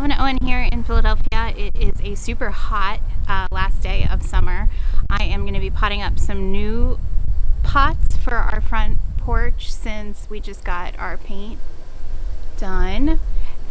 Sullivan Owen here in Philadelphia. It is a super hot last day of summer. I am going to be potting up some new pots for our front porch since we just got our paint done.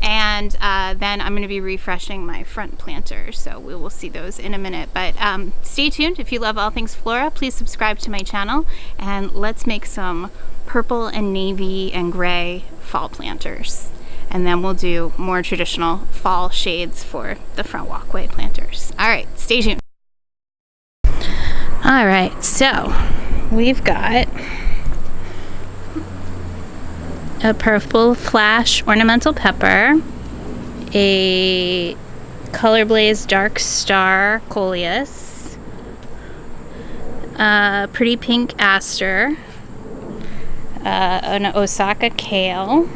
And then I'm going to be refreshing my front planters, so we will see those in a minute. But stay tuned. If you love all things flora, please subscribe to my channel, and let's make some purple and navy and gray fall planters. And then we'll do more traditional fall shades for the front walkway planters. All right, stay tuned. All right, so we've got a purple flash ornamental pepper, a color blaze dark star coleus, a pretty pink aster, an Osaka kale,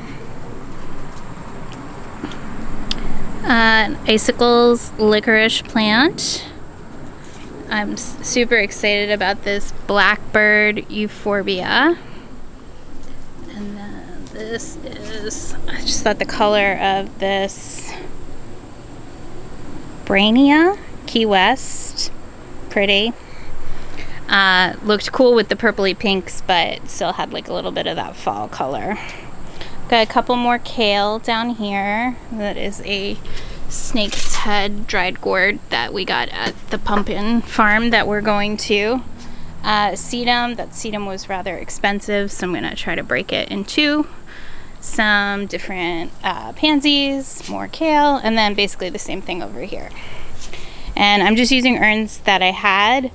an icicles licorice plant. I'm super excited about this blackbird euphorbia. And then this is, I just thought the color of this Brainia, Key West, pretty. Looked cool with the purpley pinks, but still had like a little bit of that fall color. Got a couple more kale down here. That is a snake's head dried gourd that we got at the pumpkin farm that we're going to. Sedum. That sedum was rather expensive, so I'm going to try to break it in two. Some different pansies, more kale, and then basically the same thing over here. And I'm just using urns that I had.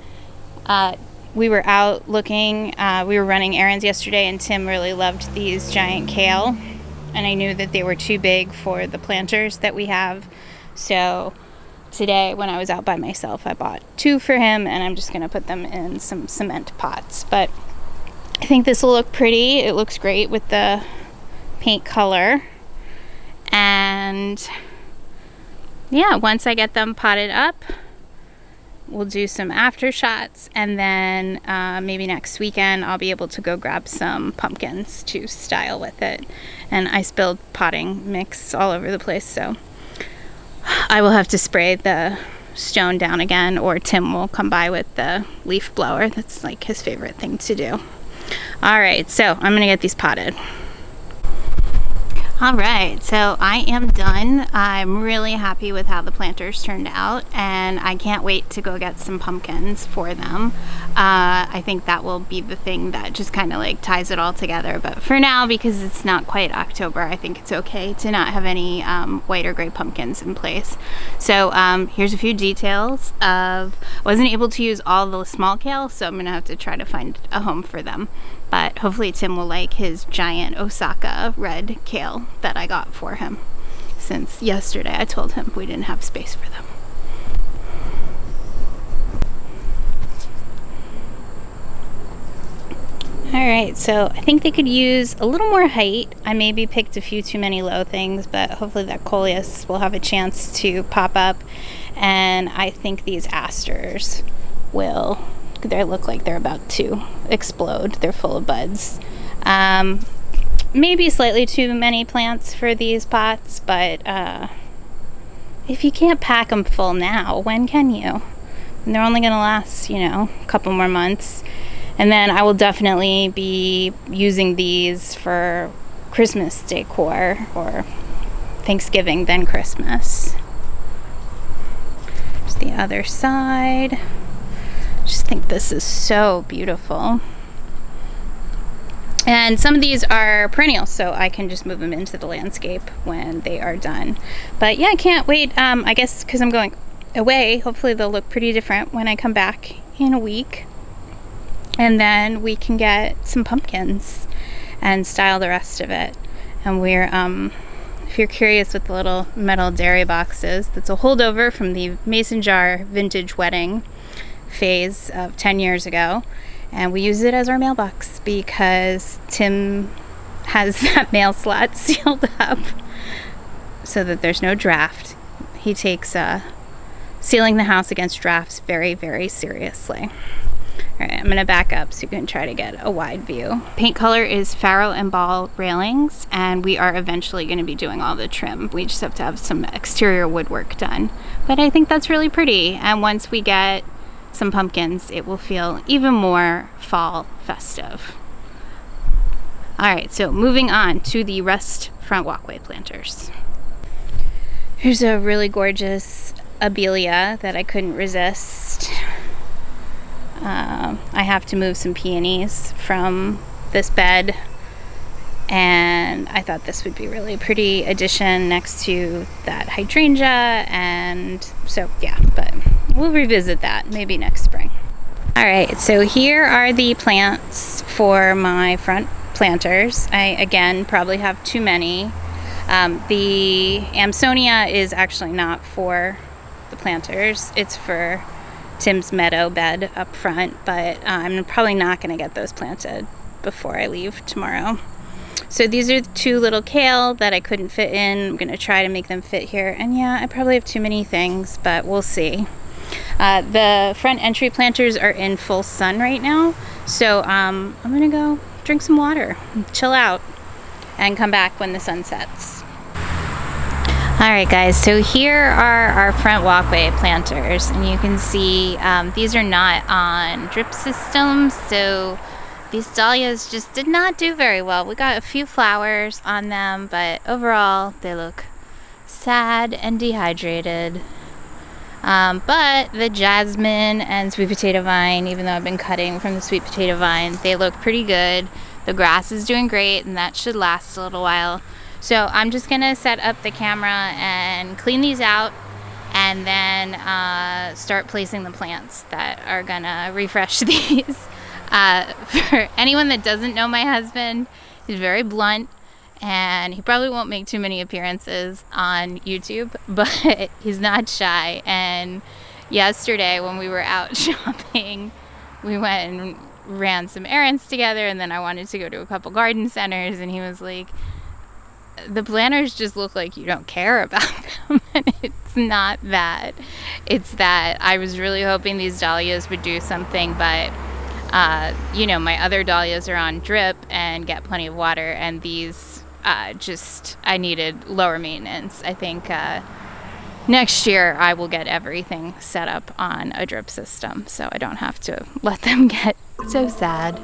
We were out looking, we were running errands yesterday, and Tim really loved these giant kale, and I knew that they were too big for the planters that we have. So today when I was out by myself, I bought two for him, and I'm just going to put them in some cement pots. But I think this will look pretty. It looks great with the paint color. And yeah, once I get them potted up, we'll do some after shots, and then maybe next weekend I'll be able to go grab some pumpkins to style with it. And I spilled potting mix all over the place, so I will have to spray the stone down again, or Tim will come by with the leaf blower. That's like his favorite thing to do. All right, so I'm gonna get these potted. All right, so I am done. I'm really happy with how the planters turned out, and I can't wait to go get some pumpkins for them. I think that will be the thing that just kind of like ties it all together. But for now, because it's not quite October, I think it's okay to not have any white or gray pumpkins in place. So here's a few details of, I wasn't able to use all the small kale, so I'm gonna have to try to find a home for them. But hopefully Tim will like his giant Osaka red kale that I got for him, since yesterday I told him we didn't have space for them. Alright, so I think they could use a little more height. I maybe picked a few too many low things, but hopefully that coleus will have a chance to pop up. And I think these asters will, they look like they're about to explode. They're full of buds. Maybe slightly too many plants for these pots, but if you can't pack them full now, when can you? And they're only going to last, you know, a couple more months. And then I will definitely be using these for Christmas decor, or Thanksgiving, then Christmas. There's the other side. I just think this is so beautiful. And some of these are perennial, so I can just move them into the landscape when they are done. But yeah, I can't wait. I guess because I'm going away, hopefully they'll look pretty different when I come back in a week. And then we can get some pumpkins and style the rest of it. And we're, if you're curious with the little metal dairy boxes, that's a holdover from the mason jar vintage wedding phase of 10 years ago. And we use it as our mailbox because Tim has that mail slot sealed up so that there's no draft. He takes sealing the house against drafts very, very seriously. Alright, I'm going to back up so you can try to get a wide view. Paint color is Farrow and Ball railings, and we are eventually going to be doing all the trim. We just have to have some exterior woodwork done. But I think that's really pretty, and once we get some pumpkins, it will feel even more fall festive. Alright, so moving on to the rest front walkway planters. Here's a really gorgeous abelia that I couldn't resist. I have to move some peonies from this bed, and I thought this would be really pretty addition next to that hydrangea, and so yeah, but we'll revisit that maybe next spring. Alright, so here are the plants for my front planters. I again probably have too many. The Amsonia is actually not for the planters, it's for Tim's meadow bed up front, but I'm probably not going to get those planted before I leave tomorrow. So these are the two little kale that I couldn't fit in. I'm going to try to make them fit here, and yeah, I probably have too many things, but we'll see. The front entry planters are in full sun right now, so I'm going to go drink some water, chill out, and come back when the sun sets. Alright guys, so here are our front walkway planters, and you can see these are not on drip systems, so these dahlias just did not do very well. We got a few flowers on them, but overall they look sad and dehydrated. But the jasmine and sweet potato vine, even though I've been cutting from the sweet potato vine, they look pretty good. The grass is doing great, and that should last a little while. So I'm just going to set up the camera and clean these out, and then start placing the plants that are going to refresh these. For anyone that doesn't know my husband, he's very blunt, and he probably won't make too many appearances on YouTube, but he's not shy. And yesterday when we were out shopping, we went and ran some errands together, and then I wanted to go to a couple garden centers, and he was like, the planters just look like you don't care about them. And it's not that. It's that I was really hoping these dahlias would do something, but you know, my other dahlias are on drip and get plenty of water, and these I needed lower maintenance. I think next year I will get everything set up on a drip system, so I don't have to let them get so sad.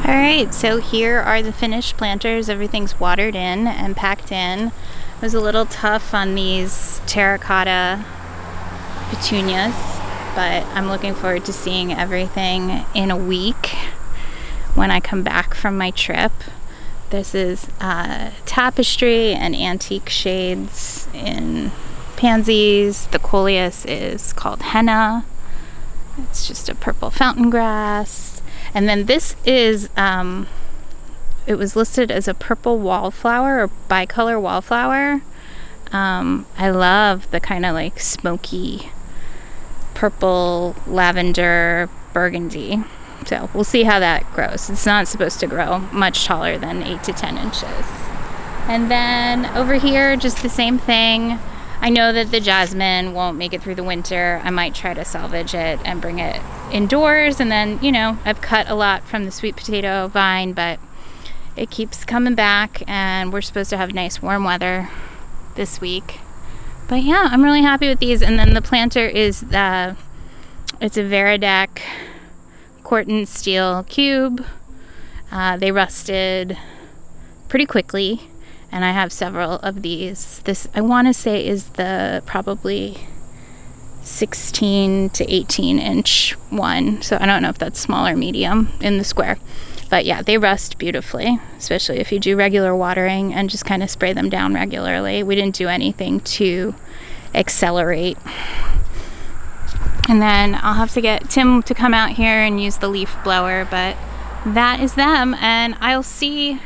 Alright, so here are the finished planters. Everything's watered in and packed in. It was a little tough on these terracotta petunias, but I'm looking forward to seeing everything in a week when I come back from my trip. This is tapestry and antique shades in pansies. The coleus is called henna. It's just a purple fountain grass. And then this is, it was listed as a purple wallflower or bicolor wallflower. I love the kind of like smoky purple, lavender, burgundy. So we'll see how that grows. It's not supposed to grow much taller than 8 to 10 inches. And then over here, just the same thing. I know that the jasmine won't make it through the winter. I might try to salvage it and bring it indoors. And then, you know, I've cut a lot from the sweet potato vine, but it keeps coming back, and we're supposed to have nice warm weather this week. But yeah, I'm really happy with these. And then the planter is it's a Veradek Corten steel cube. They rusted pretty quickly, and I have several of these. This, I want to say, is probably 16 to 18 inch one. So I don't know if that's small or medium in the square. But yeah, they rust beautifully, especially if you do regular watering and just kind of spray them down regularly. We didn't do anything to accelerate. And then I'll have to get Tim to come out here and use the leaf blower, but that is them. And I'll see,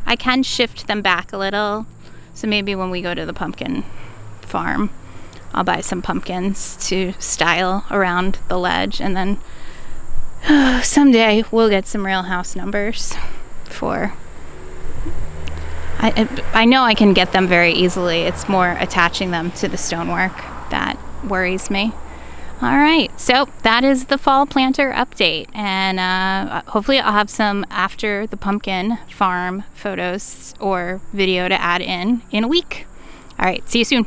I can shift them back a little. So maybe when we go to the pumpkin farm, I'll buy some pumpkins to style around the ledge, and then someday we'll get some real house numbers for... I know I can get them very easily. It's more attaching them to the stonework that worries me. All right, so that is the fall planter update, and hopefully I'll have some after the pumpkin farm photos or video to add in a week. All right, see you soon.